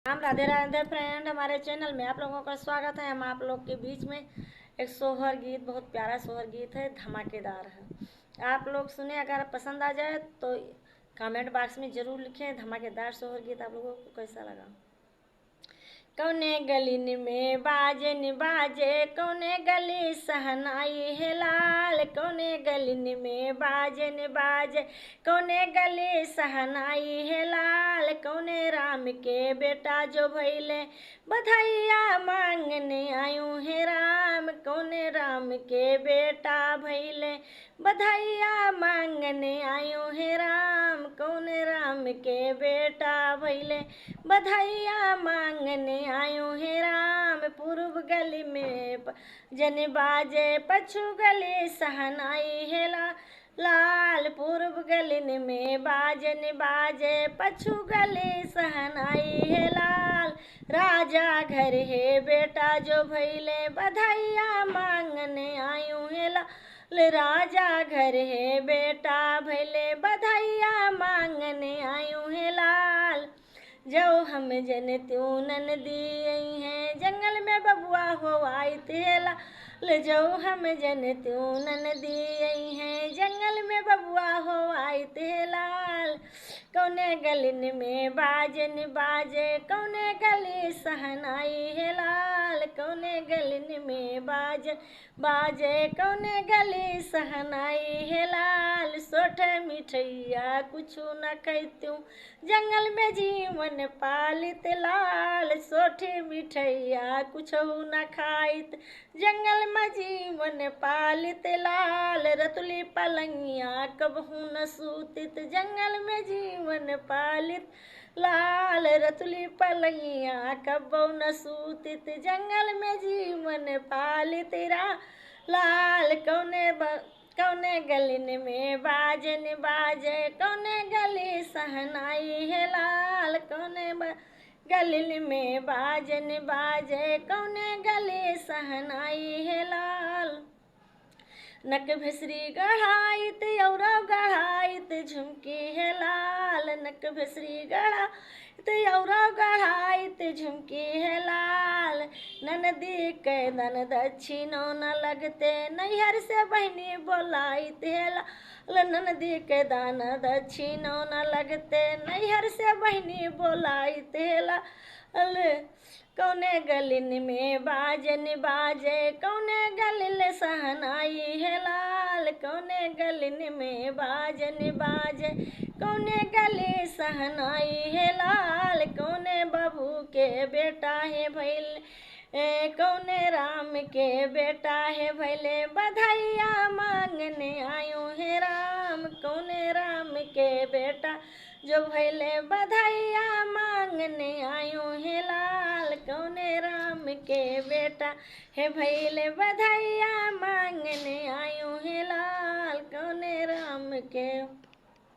Ram Radhe Radhe friend, हमारे channel में आप लोगों का स्वागत है। हम आप लोग के बीच में एक सोहर गीत, बहुत प्यारा सोहर गीत है, धमाकेदार है। आप लोग सुने, अगर पसंद आ जाए तो कमेंट बॉक्स में ज़रूर लिखें धमाकेदार सोहर गीत आप लोगों को कैसा लगा। कौने गली में बाजे बाजे, कौने गली सहनाई है लाल। कौने गली में बाजे बाजे, कौने गली सहनाई है लाल। कौने राम के बेटा जो भैले, बधाइया मांगने आयूं है राम। कौने राम के बेटा भैले, बधाइया मांगने आयूं है राम। कौने राम के बेटा भैले, बधाइया मांगने आयूं है राम। पूर्व गली में जन बाजे, पछु गली सहनाई है लाल। पूर्व गली में बाजन बाजे, पछु गली सहनाई है लाल। राजा घर है बेटा जो भैले, बधाइया मांगने आयूं है लाल। राजा घर है बेटा भैले, बधाइया मांगने आयूं है लाल। जो हम जन त्यों ननदी हैं, जंगल में बबुआ हो आई तेला। जो हम जन त्यों ननदी हैं, जंगल में बबुआ हो आई तेलाल। कौने गलिन में बाजन बाजे, कौने गली सहनाई है लाल। कौने गलिन में बाजन बाजे, कौने गली सहनाई है लाल। सोठ मिठैया कुछ न खैत्यूं, जंगल में जीवन पालित लाल। सोठे मिठैया कुछ न खाइत, जंगल में जीवन पालित लाल। रतुली पलंगिया कबहू न सूतित, जंगल में जीवन पालित लाल। रतुली पलंगिया कबहू न सूतित, जंगल में जीवन पालित लाल। कौने गलिन में बाजन बाजे, कौने गली सहनाई है लाल। कौने गलिन में बाजन बाजे, कौने गली सहनाई है लाल। नक भिसरी गढ़ाइत और गढ़ाइत झुमकी है लाल। नक भिसरी गढ़ाइत और गढ़ाइत झुमकी है लाल। ननदी के दन दक्षिणों न लगते, नैहर से बहनी बोलाइत है लाल। ननदी के दान दक्षिणों न लगते, नैहर से बहनी बोलाइत है लाल। कौने गलिन में बाजन बाजे, कौने गलिल सहनाई है लाल। कौने गलिन में बाजन बाजे, कौने गली सहनाई है लाल। कौने बाबू के बेटा है भैले, कौने राम के बेटा है भैले, बधाइया मांगने आयूं है राम। कौने राम के बेटा जो भैले, बधाइया मांगने आयूं है लाल। कौने राम के बेटा है भैले, बधाइया मांगने आयूं है लाल। कौने राम के